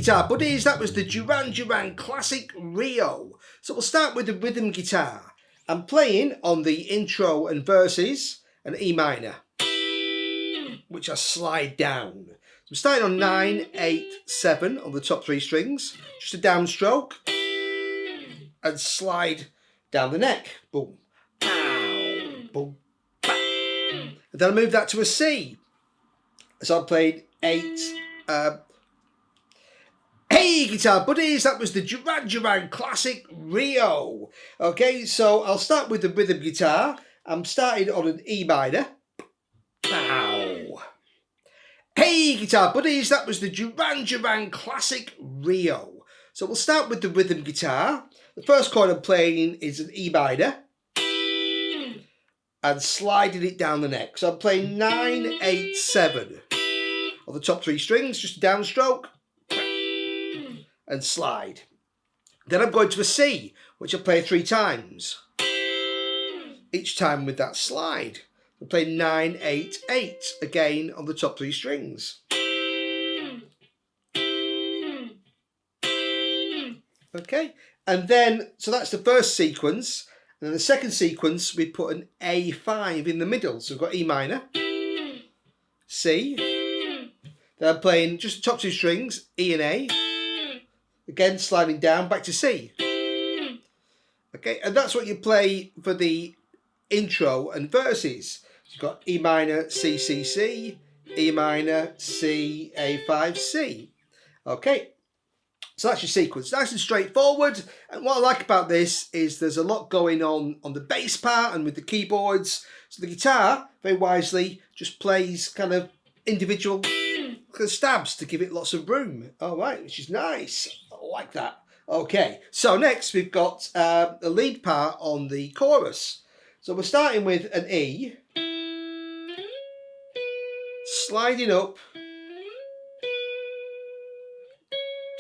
Guitar buddies, that was the Duran classic Rio. So we'll start with the rhythm guitar. I'm playing on the intro and verses an E minor, which I slide down. So I'm starting on 9, 8, 7 on the top 3 strings, just a downstroke, and slide down the neck. Boom, pow, boom, pow. And then I move that to a C. So I'm playing 8. Hey guitar buddies, that was the Duran classic Rio. Okay, so I'll start with the rhythm guitar. I'm starting on an E minor. Pow. Hey guitar buddies, that was the Duran classic Rio. So we'll start with the rhythm guitar. The first chord I'm playing is an E minor and sliding it down the neck. So I'm playing 9, 8, 7 on the top 3 strings, just a downstroke and slide. Then I'm going to a C, which I play 3 times, each time with that slide. I'm playing 9, 8, 8 again on the top 3 strings. Okay, and then, so that's the first sequence. And then the second sequence, we put an A5 in the middle. So we've got E minor, C, then I'm playing just the top 2 strings, E and A, again sliding down back to C. Okay, and that's what you play for the intro and verses. You've got E minor, C, C, C, E minor, C, A5, C. Okay, so that's your sequence. Nice and straightforward. And what I like about this is there's a lot going on the bass part and with the keyboards. So the guitar, very wisely, just plays kind of individual stabs to give it lots of room. All right, which is nice. I like that. Okay, so next we've got the lead part on the chorus. So we're starting with an E, sliding up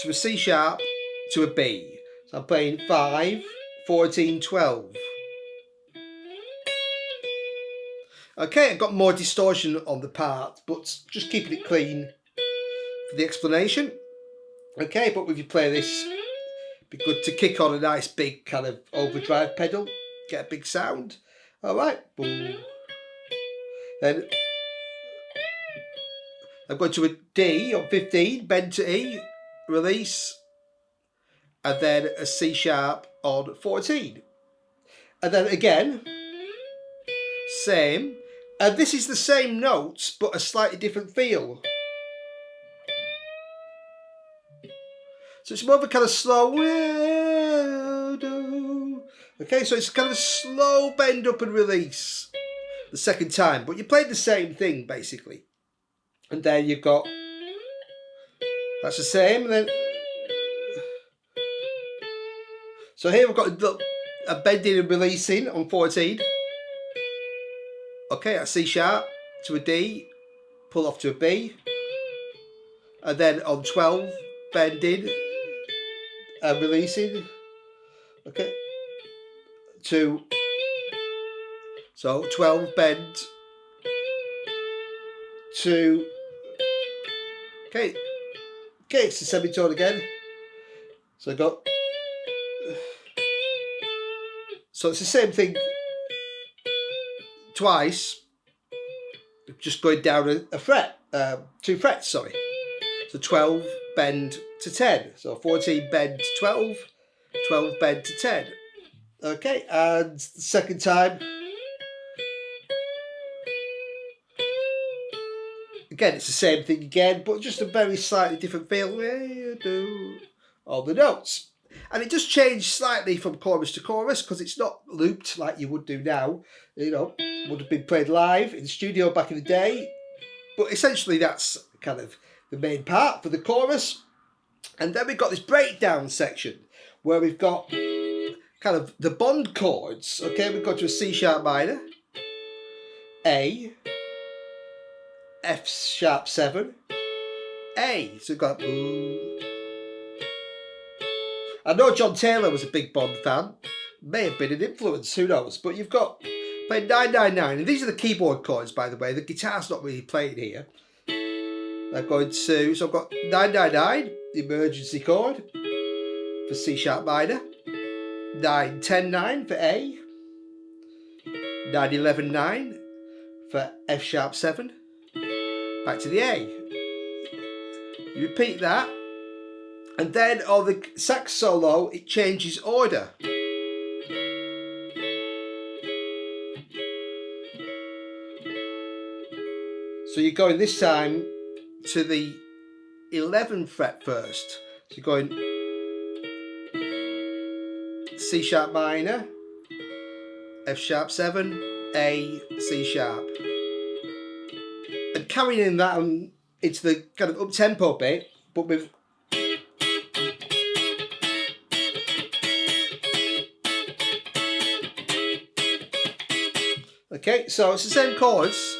to a C sharp to a B. So I'm playing 5, 14, 12. Okay, I've got more distortion on the part, but just keeping it clean for the explanation. Okay, but if you play this, it'd be good to kick on a nice big kind of overdrive pedal, get a big sound. All right, boom. Then I'm going to a D on 15, bend to E, release, and then a C sharp on 14. And then again, same. And this is the same notes, but a slightly different feel. So it's more of a kind of slow. Okay, so it's kind of a slow bend up and release the second time, but you played the same thing basically. And there you've got, that's the same. And then, so here we've got a bending and releasing on 14. Okay, that's C sharp to a D, pull off to a B. And then on 12, bending and releasing. Okay, to, so 12 bend to, okay, it's the semitone again. So I got, so it's the same thing twice, just going down a fret, 2 frets, sorry. So 12 bend to 10. So 14 bend to 12, 12 bend to 10. Okay, and the second time, again, it's the same thing again, but just a very slightly different feel. Do all the notes. And it does change slightly from chorus to chorus because it's not looped like you would do now. You know, would have been played live in the studio back in the day. But essentially that's kind of the main part for the chorus. And then we've got this breakdown section where we've got kind of the bond chords. Okay, we've got to a C sharp minor, A, F sharp 7, A. So we've got, I know John Taylor was a big Bond fan. May have been an influence, who knows? But you've got playing 999, and these are the keyboard chords, by the way. The guitar's not really playing here. I'm going to, so I've got 999, the emergency chord for C sharp minor, 9 10 9 for A, 9 11 9 for F sharp 7, back to the A. You repeat that, and then on the sax solo it changes order. So you're going this time to the 11th fret first. So you're going C sharp minor, F sharp 7, A, C sharp. And carrying that on into the kind of up-tempo bit, but with okay, so it's the same chords,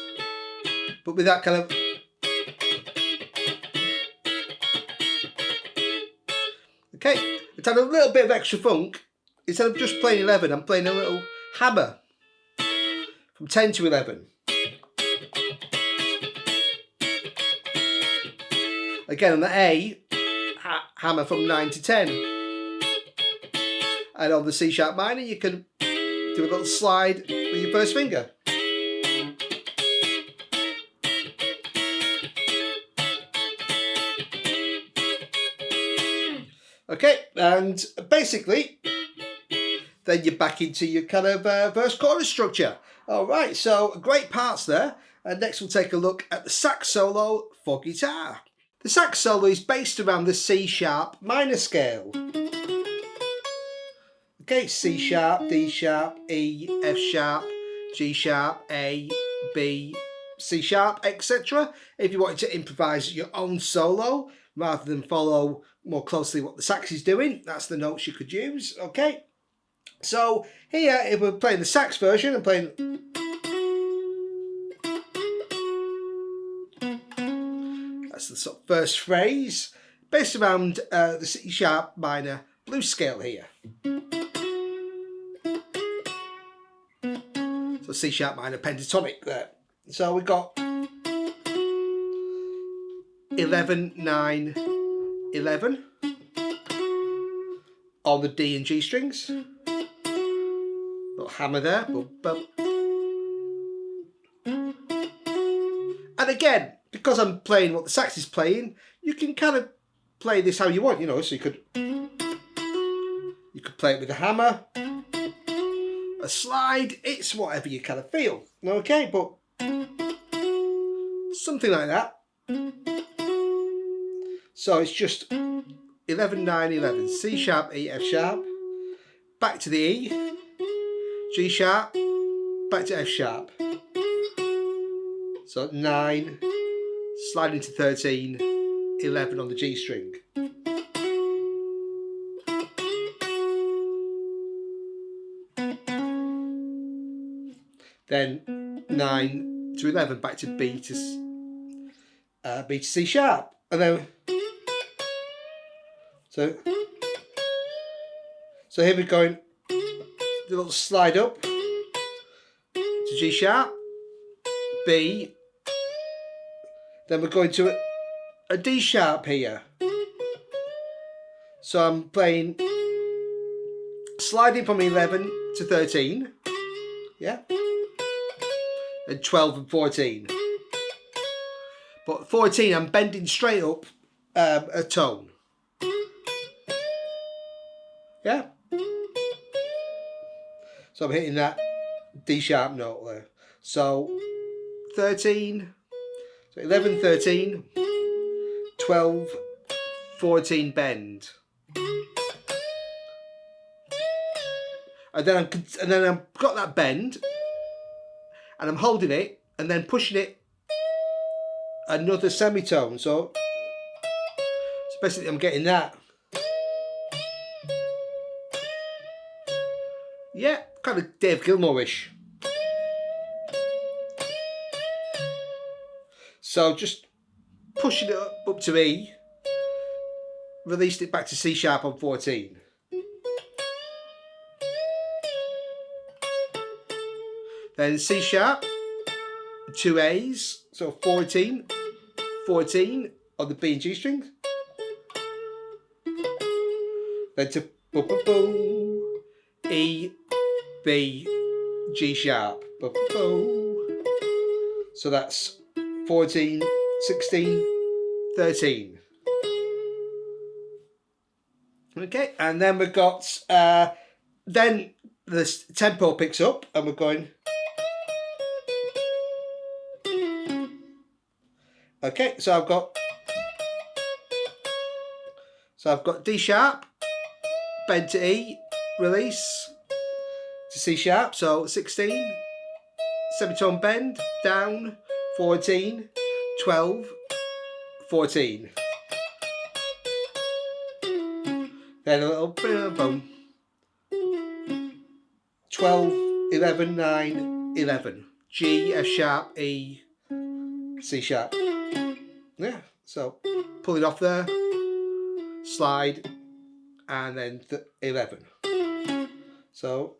but with that kind of okay, it's had a little bit of extra funk. Instead of just playing 11, I'm playing a little hammer from 10 to 11. Again on the A, hammer from 9 to 10. And on the C sharp minor, you can do a little slide with your first finger. Okay, and basically, then you're back into your kind of verse chorus structure. All right, so great parts there. And next we'll take a look at the sax solo for guitar. The sax solo is based around the C sharp minor scale. Okay, C sharp, D sharp, E, F sharp, G sharp, A, B, C sharp, etc. If you wanted to improvise your own solo rather than follow more closely what the sax is doing, that's the notes you could use. Okay, so here if we're playing the sax version, I'm playing that's the sort of first phrase based around the C sharp minor blues scale here. So C sharp minor pentatonic there. So we've got 11 9 11 on the D and G strings. Little hammer there. And again, because I'm playing what the sax is playing, you can kind of play this how you want, you know. So you could play it with a hammer, a slide. It's whatever you kind of feel. Okay, but something like that. So it's just 11 9 11, C sharp, E, F sharp, back to the E, G sharp, back to F sharp. So 9, slide into 13, 11 on the G string. Then 9 to 11, back to B to C sharp, and then so here we're going a little slide up to G sharp, B, then we're going to a D sharp here. So I'm playing, sliding from 11 to 13, yeah, and 12 and 14. But 14, I'm bending straight up a tone. Yeah. So I'm hitting that D sharp note there. So 13, so 11, 13, 12, 14 bend. And then I've got that bend and I'm holding it and then pushing it another semitone. So basically I'm getting that. Yeah, kind of Dave Gilmore-ish. So just pushing it up to E, released it back to C sharp on 14. Then C sharp, 2 A's, so 14, 14 on the B and G strings. Then to E, B, G sharp. So that's 14, 16, 13. Okay, and then we've got, then the tempo picks up and we're going. Okay, so I've got D sharp, bend to E, release to C sharp, so 16, semitone bend, down, 14, 12, 14. Then a little boom, 12, 11, 9, 11. G, F sharp, E, C sharp. Yeah, so pull it off there, slide, and then 11. So,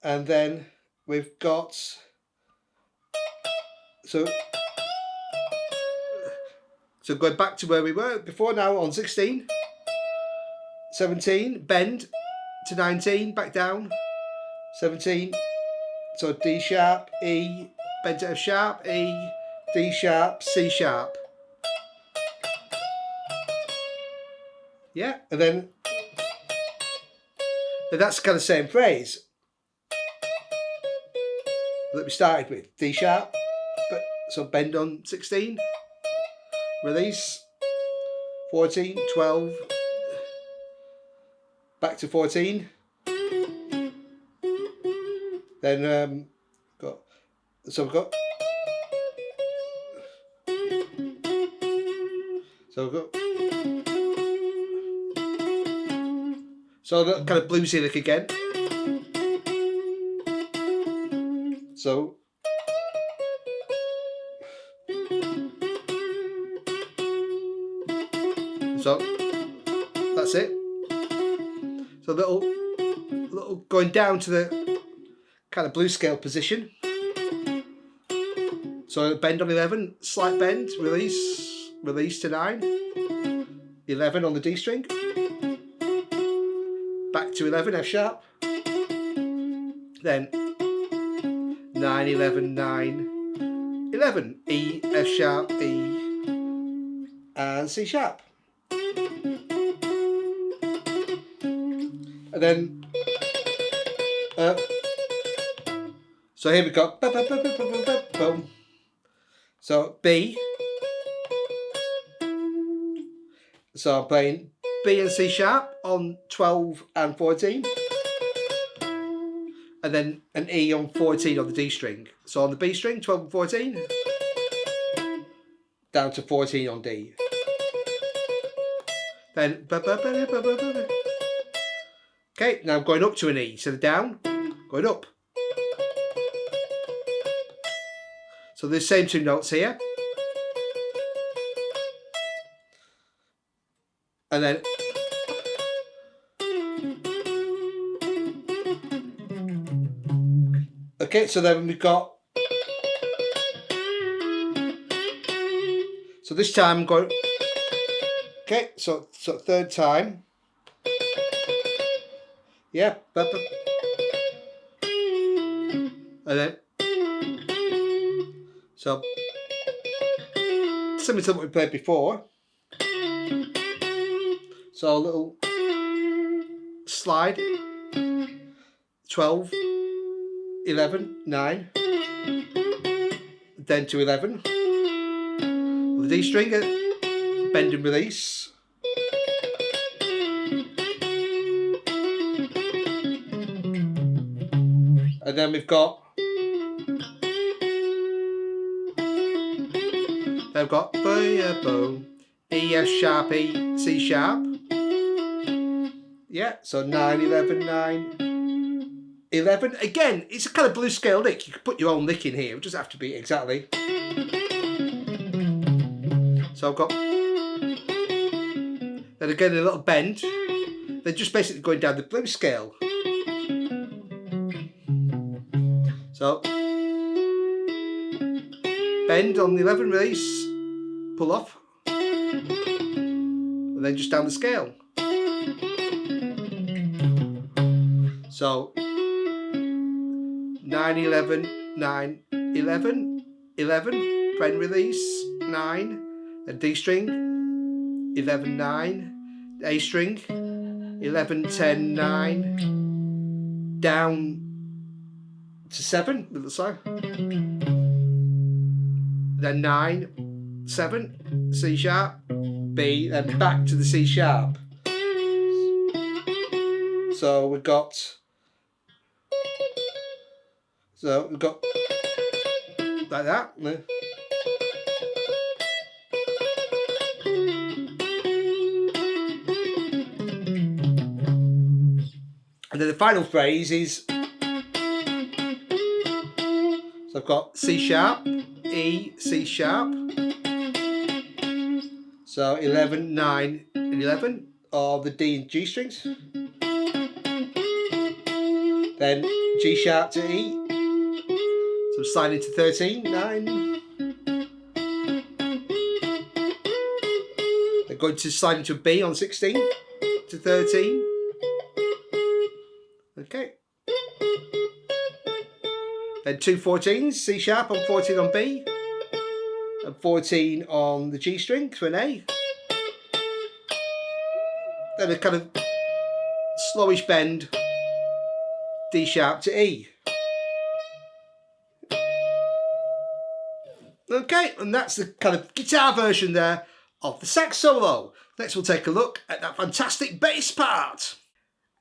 and then we've got, so going back to where we were before now on 16, 17, bend to 19, back down, 17, so D sharp, E, bend to F sharp, E, D sharp, C sharp. Yeah, and then that's kind of the same phrase that we started with. D sharp, but so bend on 16, release, 14, 12, back to 14. Then we've got so that kind of bluesy lick again. So that's it. So little going down to the kind of blues scale position. So bend on 11, slight bend, release to 9, 11 on the D string, back to 11, F sharp, then 9, 11, 9, 11, E, F sharp, E, and C sharp. And then, so here we go, boom. So B, so I'm playing B and C sharp on 12 and 14, and then an E on 14 on the D string. So on the B string, 12 and 14, down to 14 on D. Then, okay, now I'm going up to an E, so down, going up. So the same two notes here. And then Okay, so then we've got. So this time I'm going. Okay, so third time. Yeah, and then so similar to what we played before. So a little slide, 12, 11, 9, then to 11, with the D string, bend and release. And then we've got E, F sharp, E, C sharp. Yeah, so 9, 11, 9, 11. Again, it's a kind of blues scale lick. You can put your own lick in here. It doesn't have to be exactly. So I've got, then again a little bend. They're just basically going down the blues scale. So bend on the 11 release, pull off, and then just down the scale. So 9, 11, 9, 11, 11, bend release, 9, then D string, 11, 9, A string, 11, 10, 9, down to 7, little side, then 9, 7, C sharp, B, then back to the C sharp. So we've got like that. And then the final phrase is, so I've got C sharp, E, C sharp. So 11, 9, and 11 are the D and G strings. Then G sharp to E. So I'm sliding to 13, 9. They're going to slide into a B on 16 to 13. Okay. Then two 14s, C sharp on 14 on B, and 14 on the G string for an A. Then a kind of slowish bend, D sharp to E. Okay, and that's the kind of guitar version there of the sax solo. Next we'll take a look at that fantastic bass part.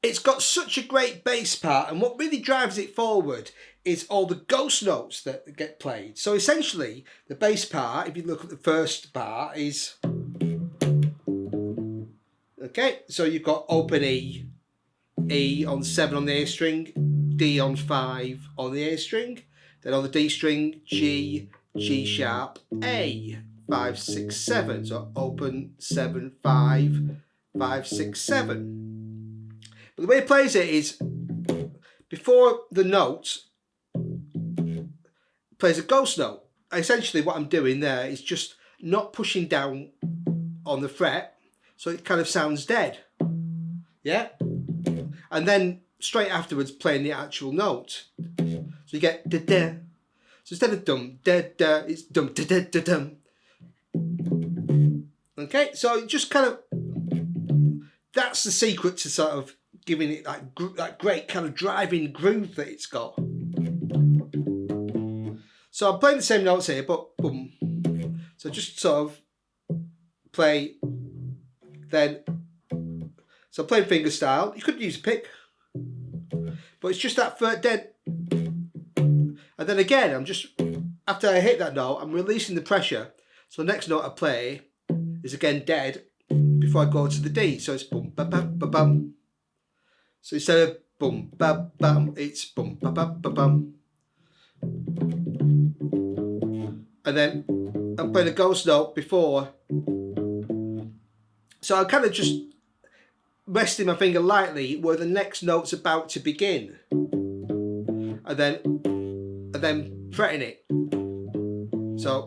It's got such a great bass part, and what really drives it forward is all the ghost notes that get played. So essentially, the bass part, if you look at the first part, is... Okay, so you've got open E, E on 7 on the A string, D on 5 on the A string, then on the D string, G, G sharp, A, 5, 6, 7. So open 7, 5, 5, 6, 7. But the way it plays it is, before the note, plays a ghost note. Essentially what I'm doing there is just not pushing down on the fret, so it kind of sounds dead. Yeah? And then straight afterwards playing the actual note. So you get da da. So instead of dum da da, it's dum da da da dum. Okay, so it just kind of, that's the secret to sort of giving it that great kind of driving groove that it's got. So I'm playing the same notes here, but boom. So just sort of play, then, so I'm playing finger style. You could use a pick, but it's just that third dead. And then again, I'm just, after I hit that note, I'm releasing the pressure. So the next note I play is again dead before I go to the D. So it's boom, ba ba ba bum. So instead of boom, ba bum, it's boom, ba ba ba bum. And then I'm playing a ghost note before. So I'm kind of just resting my finger lightly where the next note's about to begin. And then then fretting it. So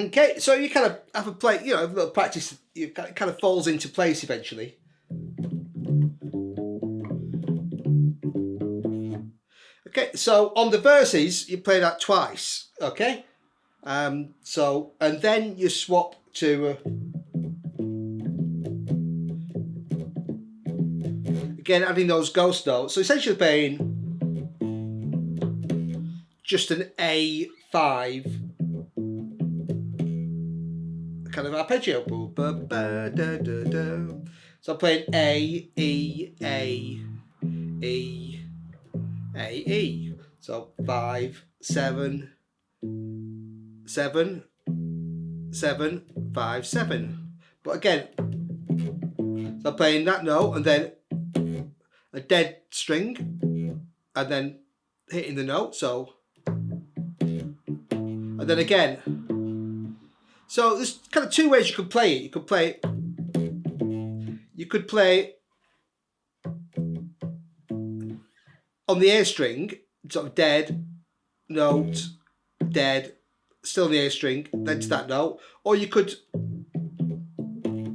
okay, so you kind of have a play, you know, a little practice, it kind of falls into place eventually. Okay, so on the verses, you play that twice, okay? So, and then you swap to, again, adding those ghost notes. So essentially playing just an A5 kind of arpeggio. So I'm playing A, E, A, E, A, E. So 5, 7, 7, 7, 5, 7. But again, so I'm playing that note and then a dead string and then hitting the note. So, and then again. So there's kind of two ways you could play it. You could play on the A string, sort of dead, note, dead, still on the A string, then to that note, or you could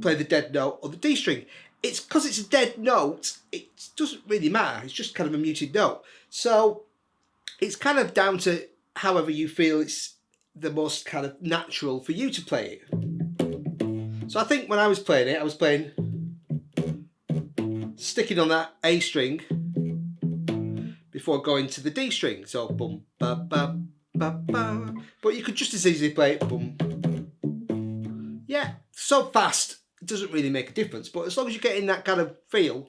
play the dead note on the D string. It's because it's a dead note, it doesn't really matter. It's just kind of a muted note. So it's kind of down to however you feel it's the most kind of natural for you to play it. So I think when I was playing it, I was playing sticking on that A string before going to the D string. So boom, ba, ba, ba, ba. But you could just as easily play it boom. Yeah, so fast, it doesn't really make a difference. But as long as you're getting that kind of feel,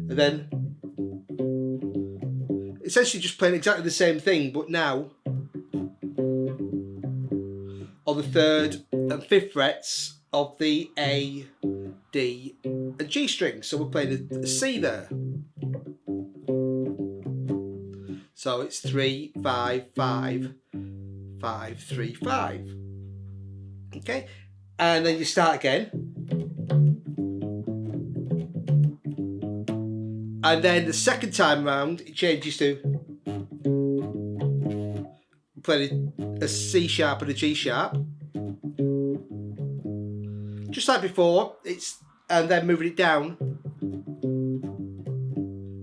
and then essentially just playing exactly the same thing, but now on the 3rd and 5th frets of the A, D and G strings. So we're playing a C there. So it's 3, 5, 5, 5, 3, 5. Okay, and then you start again. And then the second time round, it changes to playing a C sharp and a G sharp, just like before. And then moving it down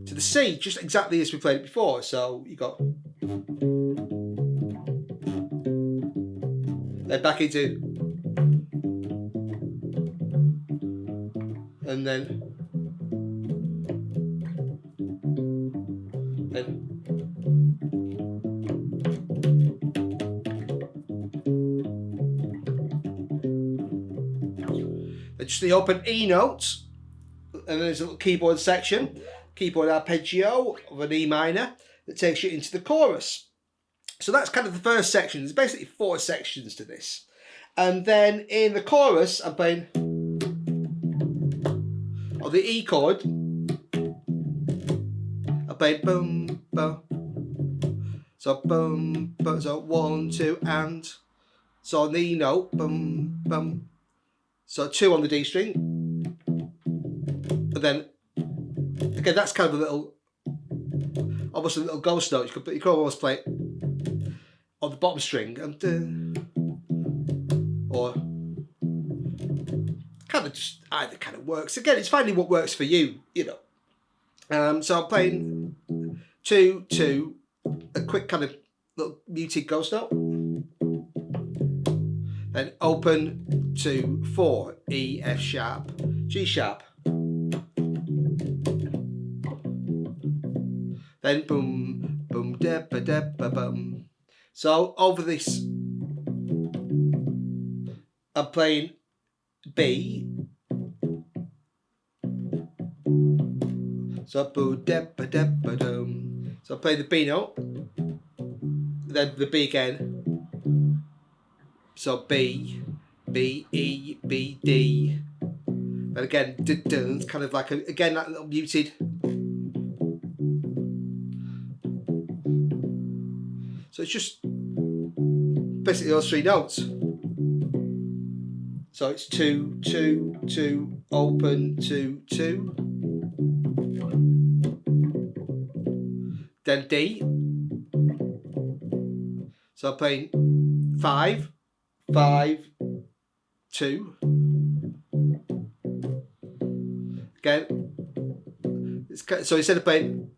to the C, just exactly as we played it before. So you got then back into, and then just the open E notes, and then there's a little keyboard section, keyboard arpeggio of an E minor that takes you into the chorus. So that's kind of the first section. There's basically 4 sections to this. And then in the chorus, I'm playing on the E chord. I play boom, boom. So boom, boom. So 1, 2, and. So on the E note, boom, boom. So 2 on the D string. And then, again, that's kind of a little, almost a little ghost note. You could almost play it on the bottom string, and or kind of just either kind of works. Again, it's finding what works for you, you know. So I'm playing 2, 2, a quick kind of little muted ghost note. Then open 2, 4, E, F sharp, G sharp. Then boom, boom, da ba da ba bum. So over this, I'm playing B. So boo da ba da ba dum. So I play the B note, then the B again. So B, B, E, B, D. And again, it's kind of like again that little muted. So it's just basically those 3 notes. So So it's 2, 2, 2, open, 2, 2. Then D. So I'm playing 5, 5, 2. Again. So instead of playing,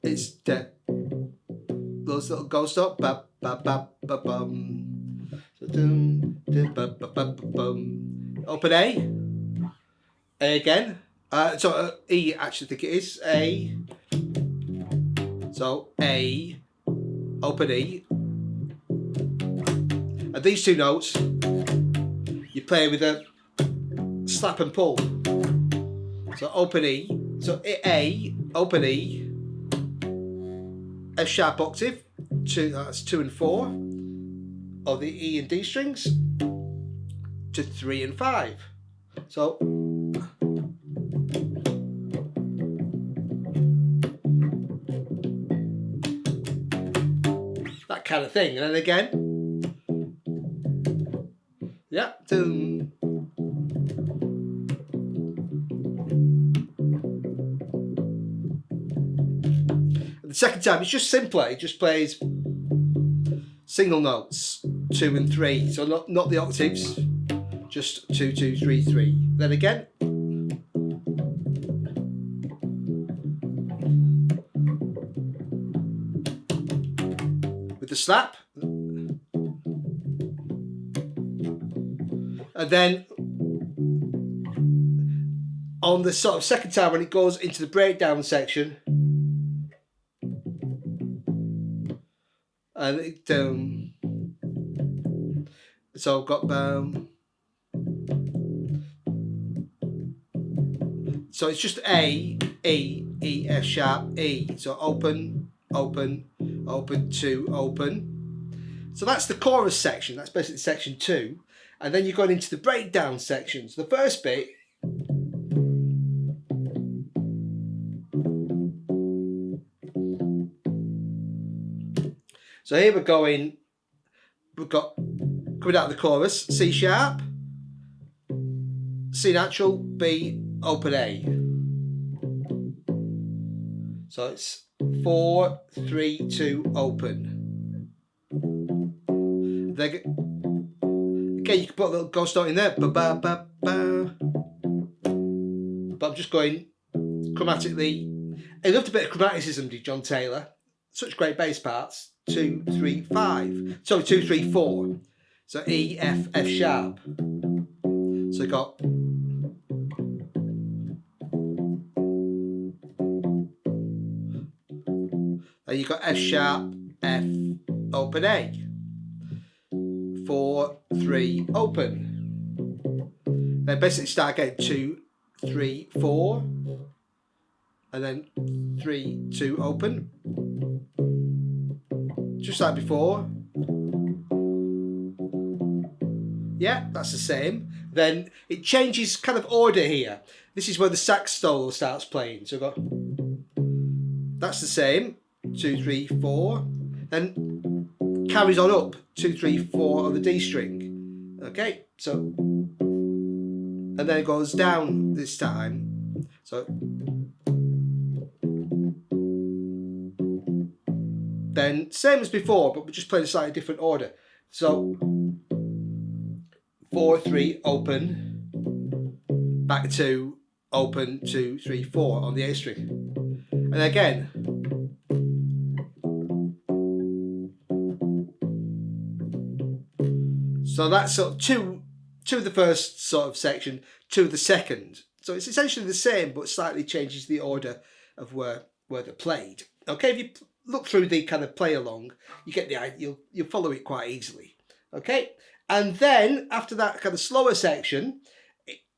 it's those little ghost up. Ba, ba, ba, ba, bum. So dum, dum, ba, ba, ba, ba, bum. Open A. A again. E actually think it is A. So A, open E. And these two notes you play with a slap and pull. So open E. So A, open E, F sharp octave, that's 2 and 4 of the E and D strings to 3 and 5. So that kind of thing. And then again, yeah, doom. The second time it's just simpler, it just plays single notes 2 and 3, so not the octaves, just 2, 2, 3, 3. Then again, with the slap, and then on the sort of second time when it goes into the breakdown section. And it, so I've got so it's just A, E, E, F sharp, E. So open, open, open, 2, open. So that's the chorus section. That's basically section 2. And then you're going into the breakdown sections. The first bit. So here we've got coming out of the chorus, C sharp, C natural, B, open A. So it's 4, 3, 2, open. Then, again, you can put a little ghost note in there, ba, ba, ba, ba. But I'm just going chromatically. I loved a bit of chromaticism, did John Taylor. Such great bass parts. 2, 3, 5. Sorry, 2, 3, 4. So E, F, F sharp. So you got then you got F sharp, F, open A. 4, 3, open. Then basically start again 2, 3, 4, and then 3, 2, open. Just like before. Yeah, that's the same. Then it changes kind of order here. This is where the sax solo starts playing. So I've got, that's the same. 2, 3, 4. Then carries on up. 2, 3, 4 on the D string. Okay, so, and then it goes down this time. So, then same as before, but we're just playing a slightly different order. So 4, 3, open, back to open, 2, 3, 4 on the A string, and again. So that's sort of two of the first sort of section, 2 of the second. So it's essentially the same, but slightly changes the order of where they're played. Okay, if you look through the kind of play along, you get the idea. You'll follow it quite easily. Okay, and then after that kind of slower section,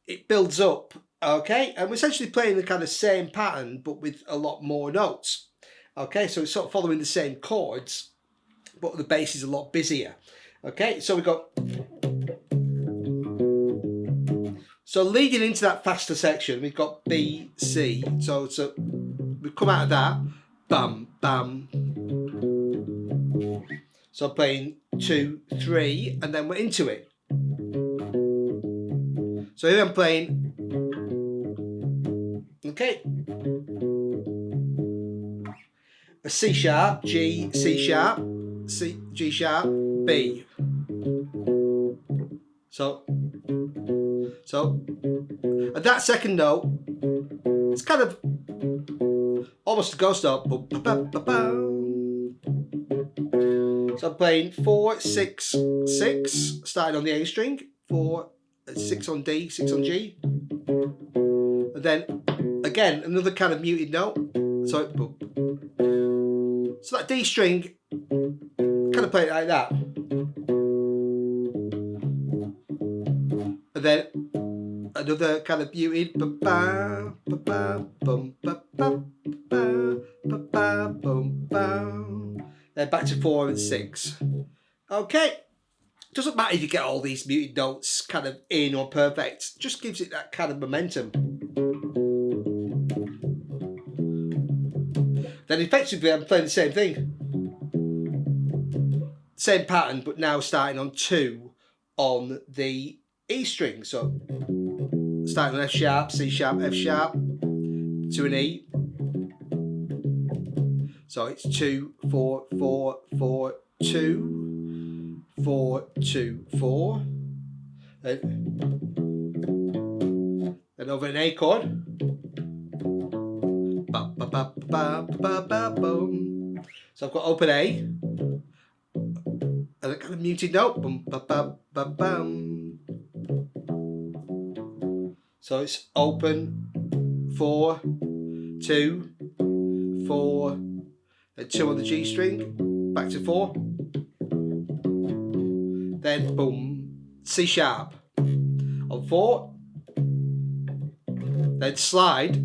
it builds up. Okay, and we're essentially playing the kind of same pattern, but with a lot more notes. Okay, so it's sort of following the same chords, but the bass is a lot busier. Okay, so we've got. So leading into that faster section, we've got B, C. So we've come out of that. Bam, bam. So I'm playing 2, 3, and then we're into it. So here I'm playing. Okay. A C sharp, G, C sharp, C, G sharp, B. So at that second note, it's kind of almost a ghost note. So I'm playing 4, 6, 6, starting on the A string, 4, 6 on D, 6 on G, and then again another kind of muted note. So that D string, kind of play it like that, and then another kind of muted, then back to 4 and 6. Okay, doesn't matter if you get all these muted notes kind of in or perfect, just gives it that kind of momentum. Then effectively I'm playing the same thing, same pattern, but now starting on 2 on the E string. So starting on F sharp, C sharp, F sharp, to an E. So it's 2, 4, 4, 4, 2, 4, 2, 4. Then over an A chord. So I've got open A, and a kind of muted note. So it's open 4, 2, 4, then 2 on the G string, back to 4, then boom, C sharp on 4, then slide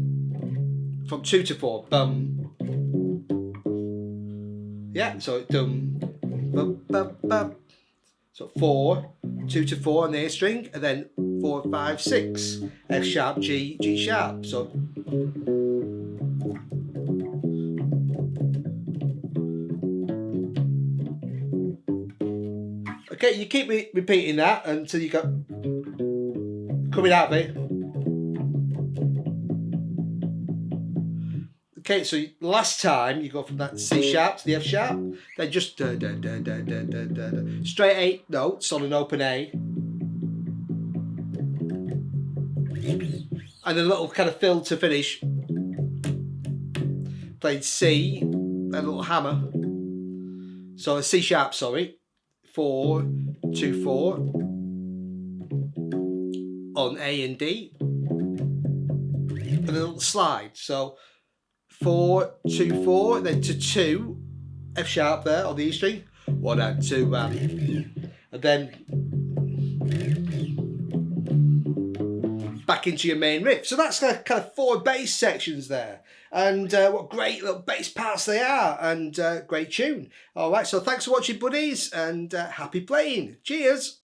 from 2 to 4, bum. Yeah, so dum, bum, bum, bum. So 4, 2 to 4 on the A string, and then 4, 5, 6, F sharp, G, G sharp. So okay, you keep repeating that until you got coming out of it. Okay, so last time you go from that C sharp to the F sharp, then just straight 8 notes on an open A, and a little kind of fill to finish, playing C, a little hammer. So a C sharp, sorry, 4, 2, 4 on A and D, and a little slide. So 4, 2, 4, then to 2, F sharp there on the E string, 1 and 2, and then back into your main riff. So that's kind of 4 bass sections there, and what great little bass parts they are, and great tune. All right, so thanks for watching, buddies, and happy playing. Cheers.